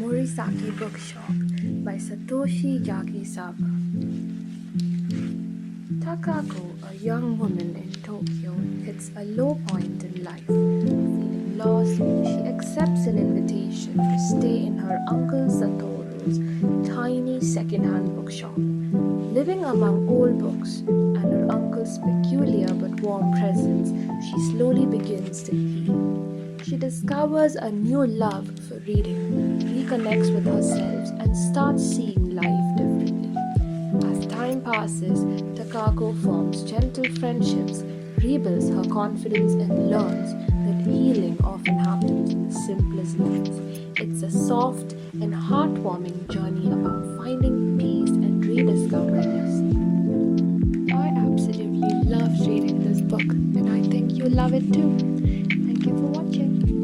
Morisaki Bookshop by Satoshi Yagisawa. Takako, a young woman in Tokyo, hits a low point in life. Feeling lost, she accepts an invitation to stay in her uncle Satoru's tiny secondhand bookshop. Living among old books and her uncle's peculiar but warm presence, she slowly begins to heal. She discovers a new love for reading, reconnects with herself, and starts seeing life differently. As time passes, Takako forms gentle friendships, rebuilds her confidence, and learns that healing often happens in the simplest moments. It's a soft and heartwarming journey about finding peace and rediscovering yourself. I absolutely loved reading this book, and I think you love it too. Thank you for watching.